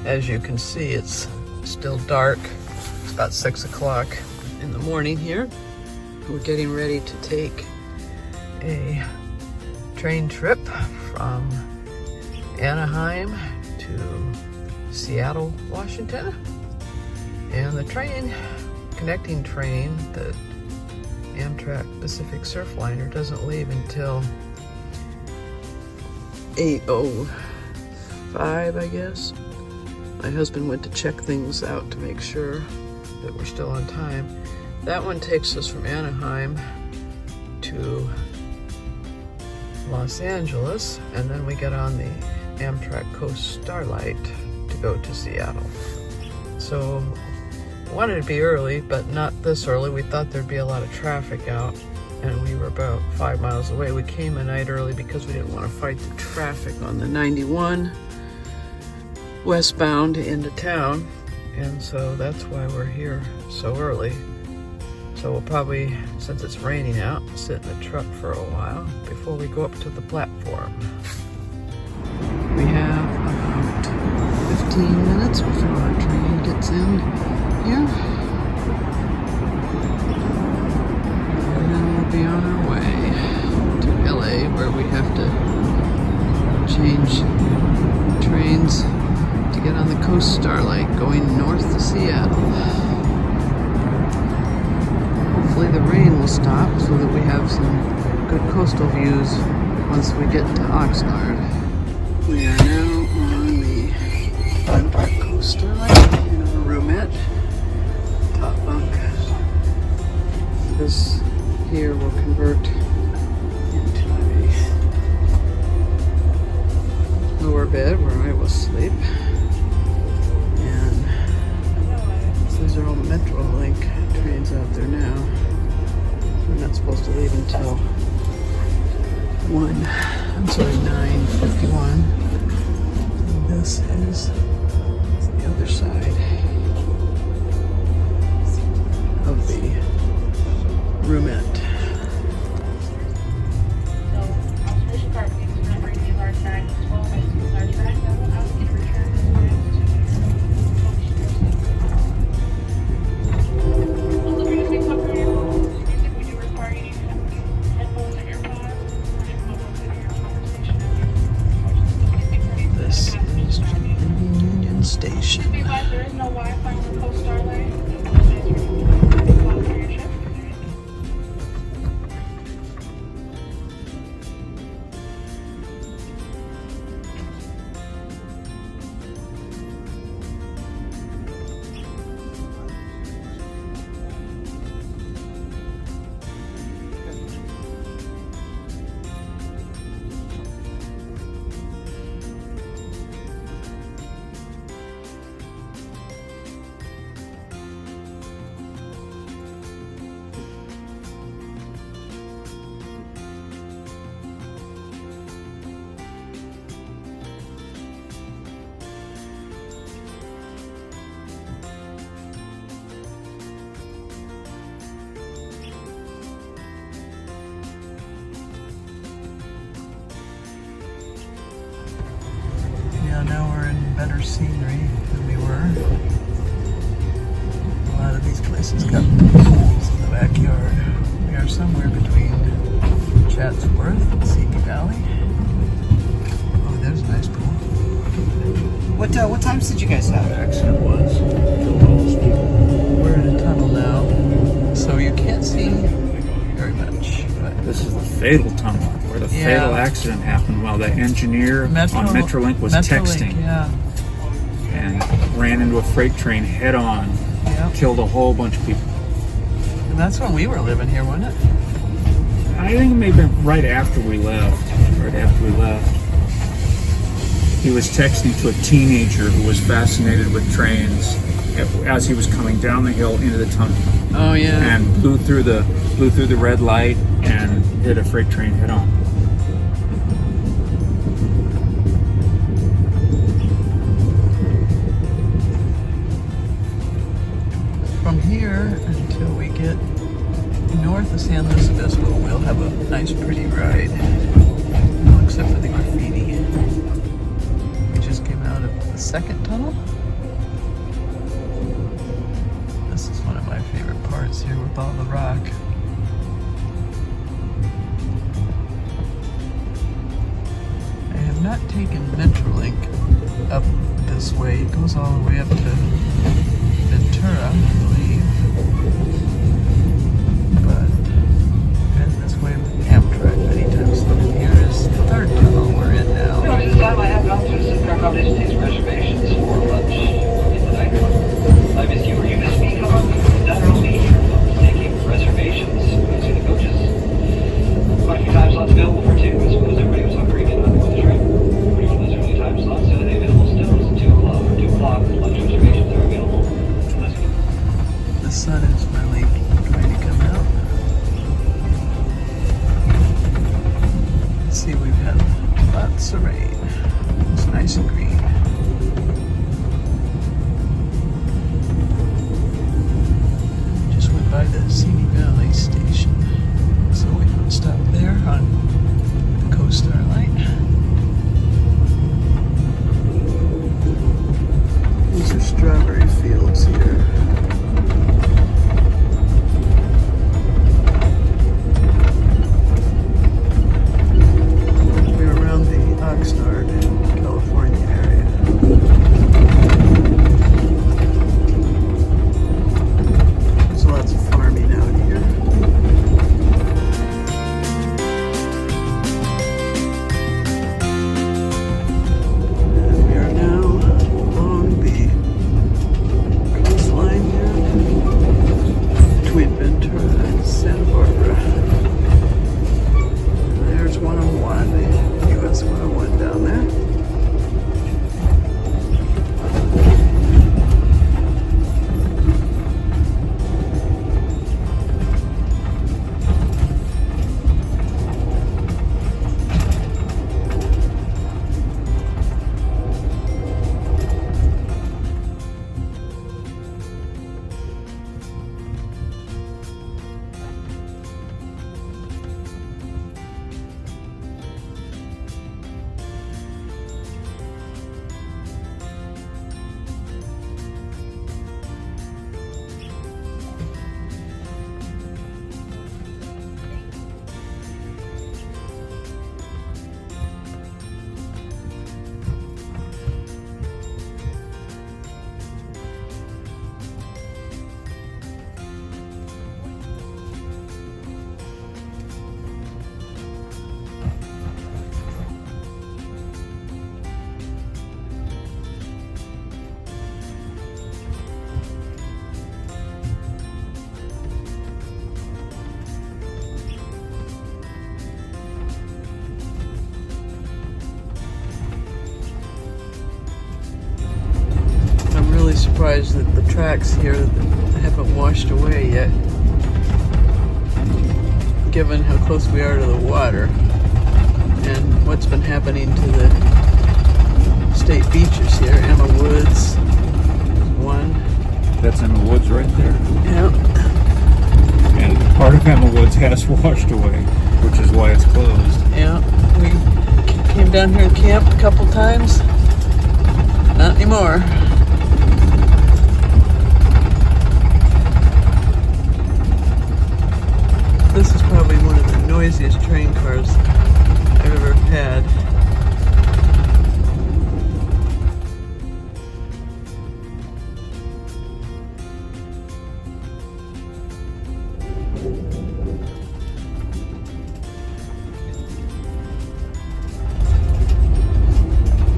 As you can see, it's still dark. It's about 6 o'clock in the morning here. We're getting ready to take a train trip from Anaheim to Seattle, Washington. And the connecting train, the Amtrak Pacific Surfliner, doesn't leave until 8:05, I guess. My husband went to check things out to make sure that we're still on time. That one takes us from Anaheim to Los Angeles, and then we get on the Amtrak Coast Starlight to go to Seattle. So wanted to be early, but not this early. We thought there'd be a lot of traffic out, and we were about 5 miles away. We came a night early because we didn't want to fight the traffic on the 91 westbound into town, and so that's why we're here so early. So we'll probably, since it's raining out, sit in the truck for a while before we go up to the platform. We have about 15 minutes before our train gets in here, and then we'll be on our way to LA, where we have to change trains to get on the Coast Starlight going north to Seattle. Hopefully the rain will stop so that we have some good coastal views once we get to Oxnard. We are now on the Northbound Coast Starlight in our roomette. Top bunk. This here will convert into a lower bed where I will sleep. And these are all Metrolink trains out there now. We're not supposed to leave until 9:51. And this is the other side of the roomette. Station. There is no Wi-Fi on the Coast Starlight. Now we're in better scenery than we were. A lot of these places got pools in the backyard. We are somewhere between Chatsworth and Simi Valley. Oh, there's a nice pool. What times did you guys have? The accident was. We're in a tunnel now, so you can't see very much. But this is the fatal tunnel where the fatal accident happened while the engineer on Metrolink was texting and ran into a freight train head on, killed a whole bunch of people. And that's when we were living here, wasn't it? I think it may have been right after we left. He was texting to a teenager who was fascinated with trains as he was coming down the hill into the tunnel. Oh yeah. And blew through the red light and hit a freight train head on. From here until we get north of San Luis Obispo, we'll have a nice pretty ride. Well, except for the graffiti. We just came out of the second tunnel. not taking Metrolink up this way. It goes all the way up to Ventura, I believe. But been this way with Amtrak many times. Here is the third tunnel we're in now. This time I have gone through some accommodation takes reservations for lunch in the night club. I miss you. Are you miss me? Come on. That early taking reservations using the coaches. Quite a few time slots available for two. I suppose everybody was hungry and on the train. Pretty for those early time slots. So are they available still? It's 2 o'clock. 2 o'clock lunch reservations are available. The sun is finally trying to come out. Let's see, we've had lots of rain. It's nice and green. Just went by the Simi Valley station. So we don't stop there on the Coast Starlight. These are strawberry fields here. California area. There's lots of farming out here. And we are now along the coastline here between Ventura and Santa Barbara. There's 101, US 101 down there. Surprised that the tracks here haven't washed away yet, given how close we are to the water and what's been happening to the state beaches here. Emma Woods, one. That's Emma Woods right there. Yep. And part of Emma Woods has washed away, which is why it's closed. Yeah, we came down here and camped a couple times. Not anymore. This is probably one of the noisiest train cars I've ever had.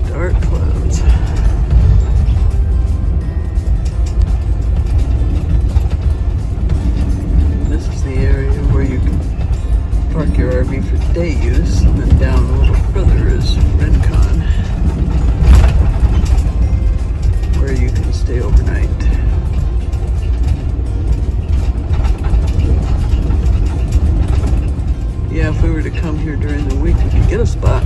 Dark clouds. This is the area where you can park your RV for day use, and then down a little further is Rincon, where you can stay overnight. Yeah, if we were to come here during the week, we could get a spot.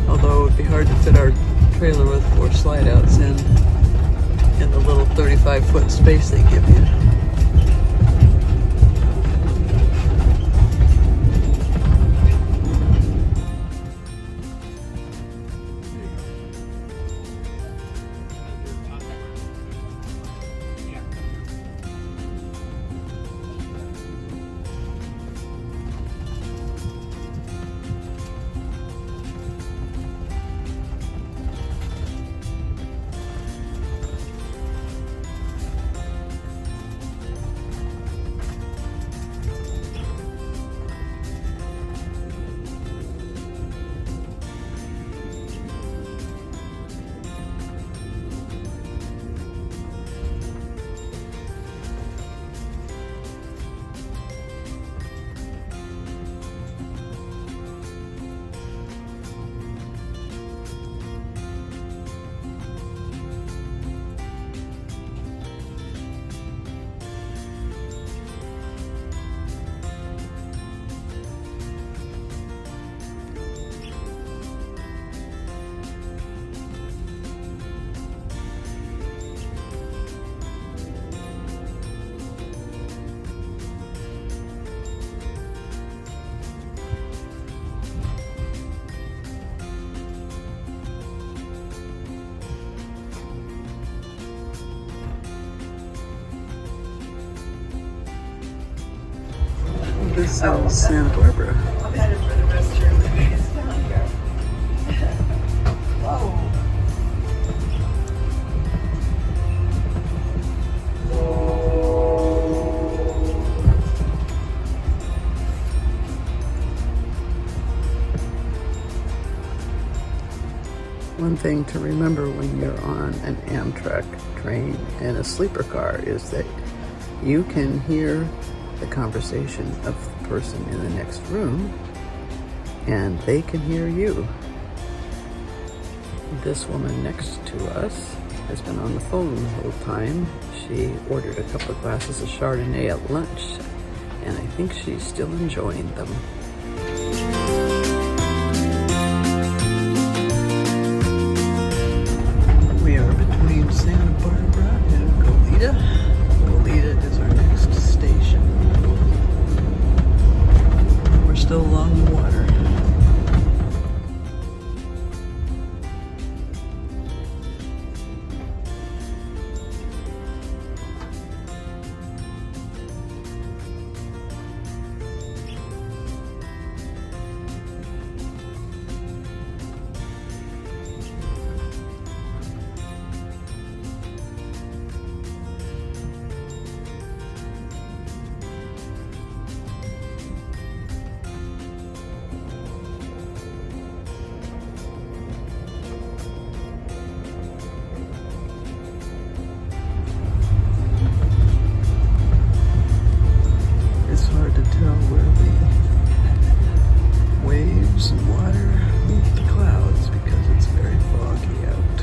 Although it would be hard to fit our trailer with 4 slide outs in the little 35-foot space they give you. South Santa Barbara. One thing to remember when you're on an Amtrak train and a sleeper car is that you can hear the conversation of the person in the next room, and they can hear you. This woman next to us has been on the phone the whole time. She ordered a couple of glasses of Chardonnay at lunch, and I think she's still enjoying them. We are between Santa Barbara and Goleta. Goleta is our next station. We're still along the water. Hard to tell where the waves and water meet the clouds because it's very foggy out.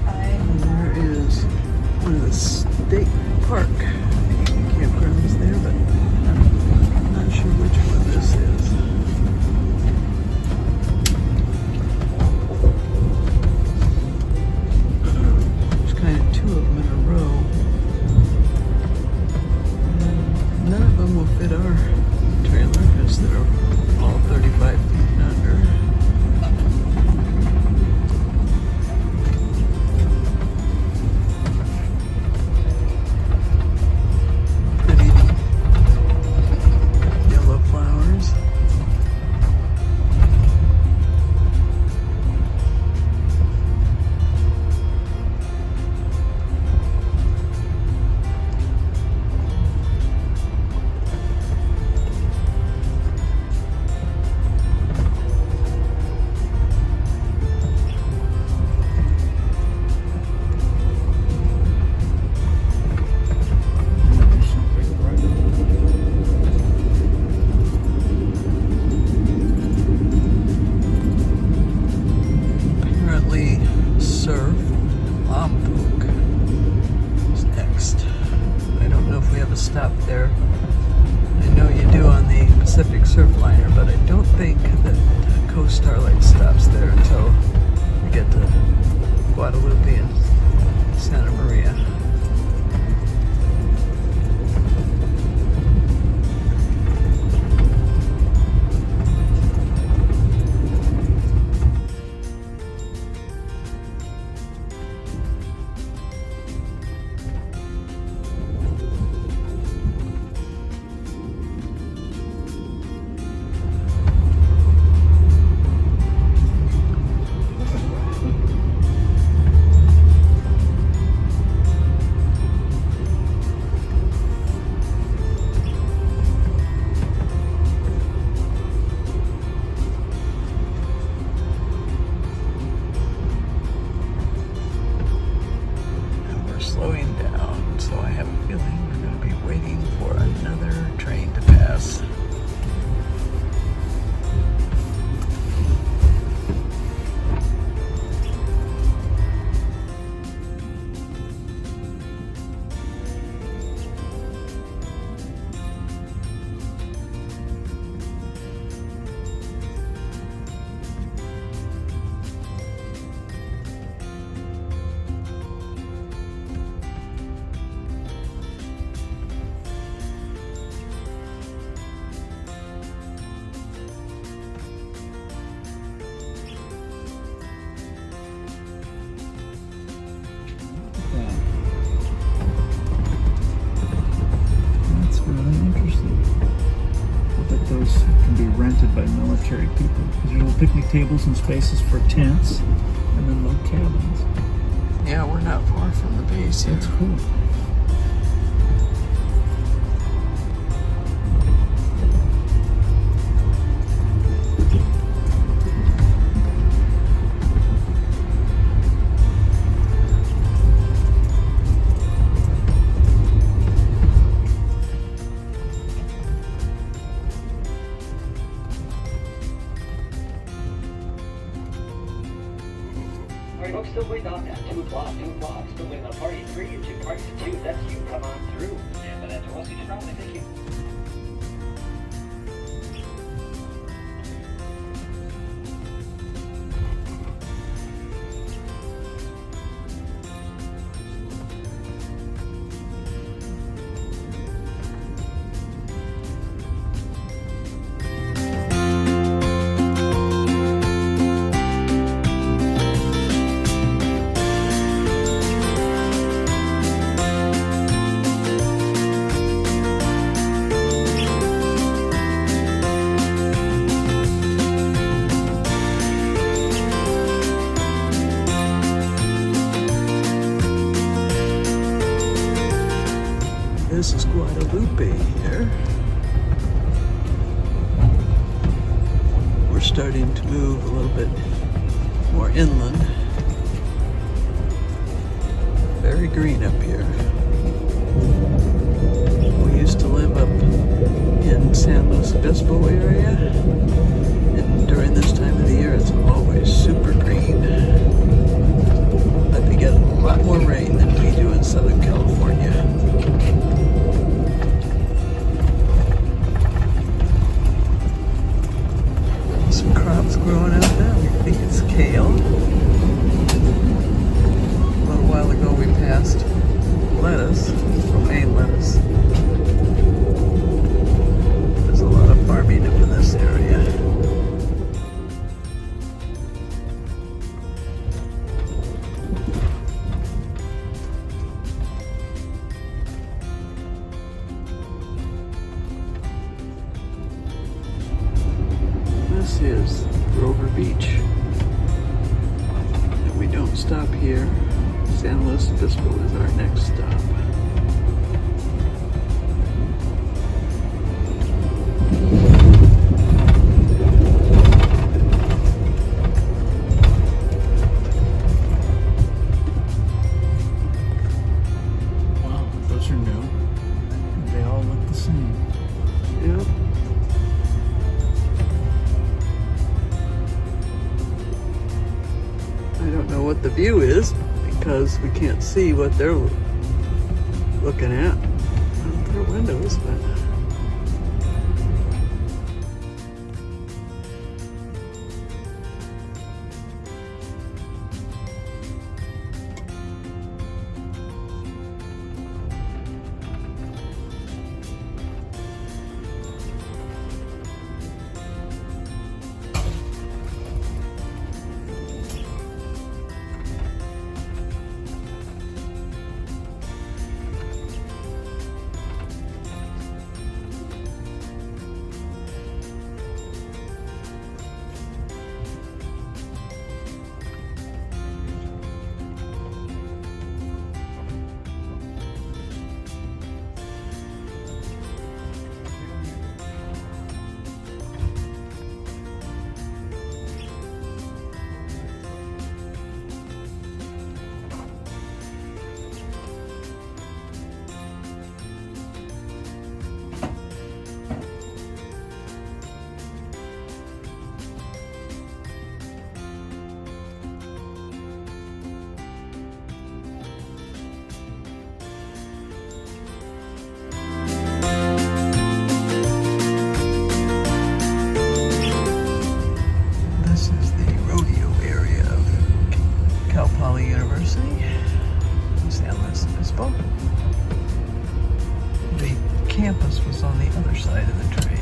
And there is one of the state park campgrounds there, but I'm not sure which one this is. Fit our trailer because they're all 35 feet and under. Pretty yellow flowers. Stop there. I know you do on the Pacific Surfliner, but I don't think that Coast Starlight stops there until we get to Guadalupe and Santa Maria. is it can be rented by military people. There's little picnic tables and spaces for tents, and then little cabins. Yeah, we're not far from the base here. That's cool. Alright, folks, still waiting on that. 2 o'clock. Still waiting on party 3 and 2 parties 2. That's you. Come on through. Yeah, but that's all. See you probably. Thank you. This is Guadalupe here. We're starting to move a little bit more inland. Very green up here. We used to live up in San Luis Obispo area, and during this time of the year it's always super green. But they get a lot more rain than we do in Southern California. Some crops growing out there. I think it's kale. A little while ago we passed lettuce, romaine lettuce. There's a lot of farming up in this area. This is Rover Beach. And we don't stop here. San Luis Obispo is our next stop. Wow, those are new. They all look the same. Yep. I don't know what the view is because we can't see what they're looking at out their windows, but campus was on the other side of the train.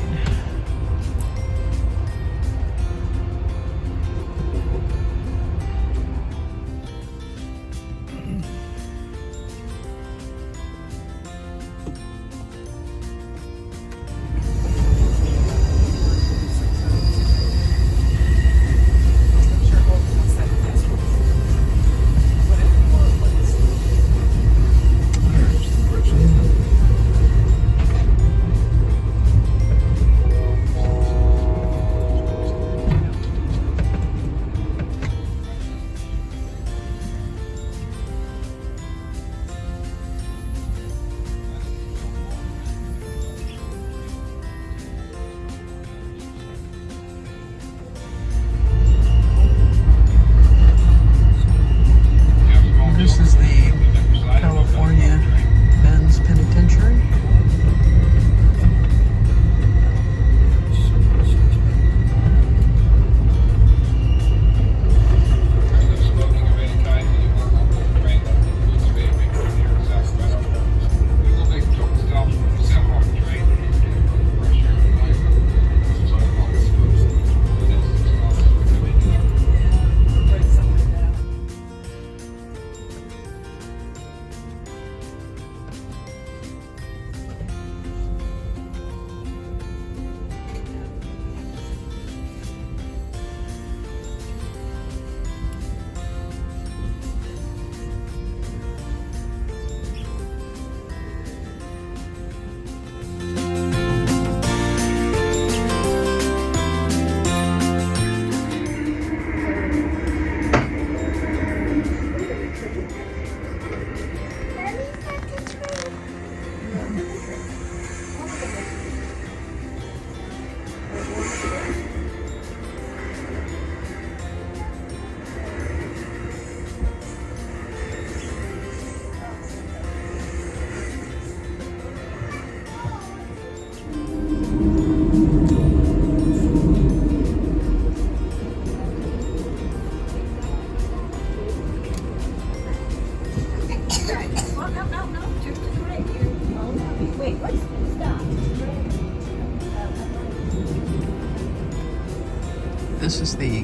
This is the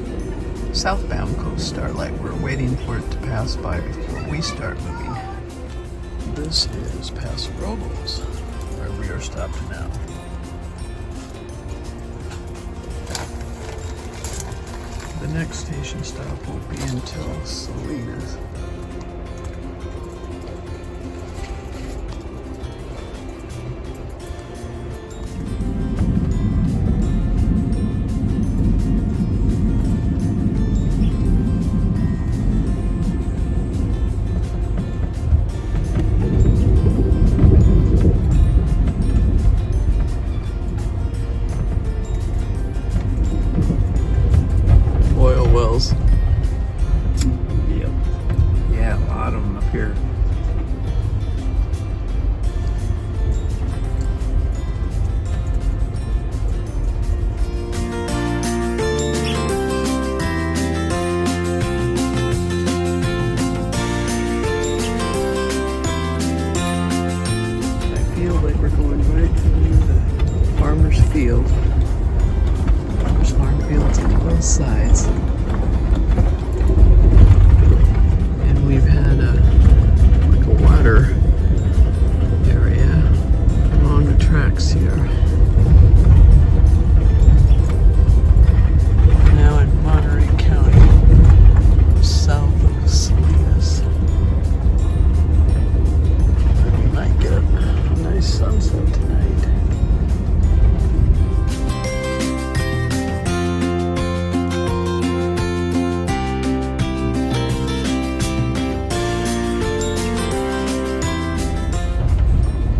southbound Coast Starlight. We're waiting for it to pass by before we start moving. This is Paso Robles, where we are stopped now. The next station stop won't be until Salinas. Yep. Yeah, a lot of them up here. I feel like we're going right through the farmer's field. There's farm fields on both sides. We've had like a water area along the tracks here. Now in Monterey County, south of Salinas. We might get a nice sunset tonight.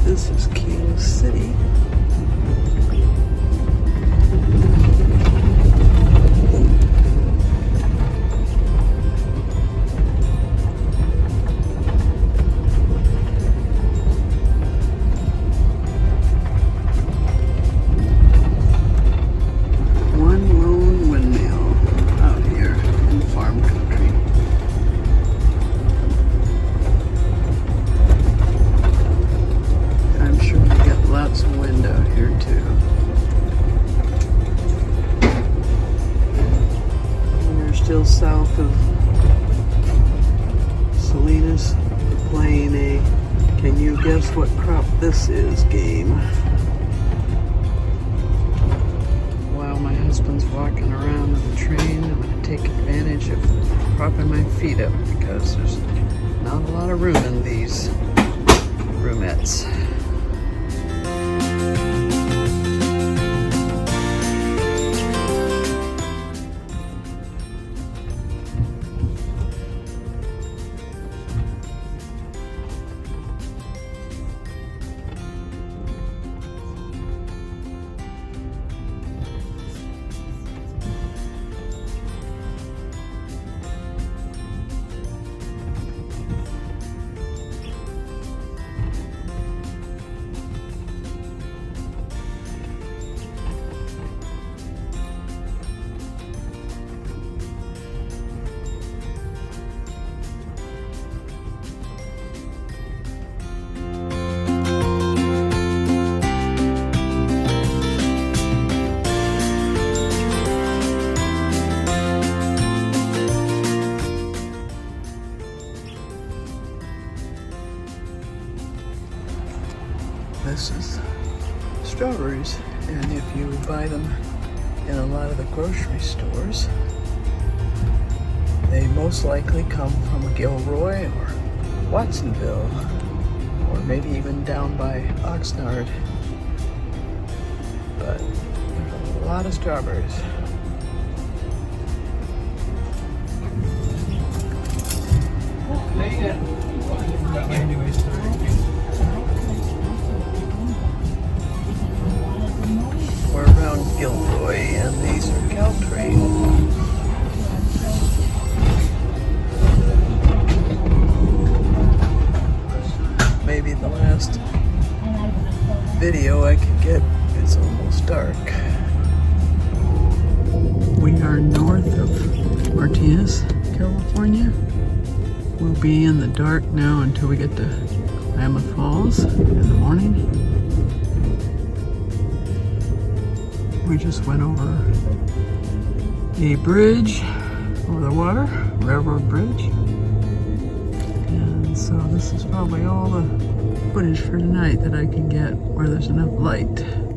This is Kilo City. One lone windmill out here in farm country. I'm sure we get lots of wind out here too. We're still south of Salinas, playing a "Can you guess what crop this is" game. While my husband's walking around in the train, I'm going to take advantage of propping my feet up because there's not a lot of room in these roomettes. This is strawberries, and if you buy them in a lot of the grocery stores, they most likely come from Gilroy or Watsonville, or maybe even down by Oxnard. But there's a lot of strawberries. We're around Gilroy, and these are Caltrain. Maybe the last video I could get. It's almost dark. We are north of Martinez, California. We'll be in the dark now until we get to Mammoth Falls in the morning. We just went over a bridge over the water, railroad bridge. And so this is probably all the footage for tonight that I can get where there's enough light.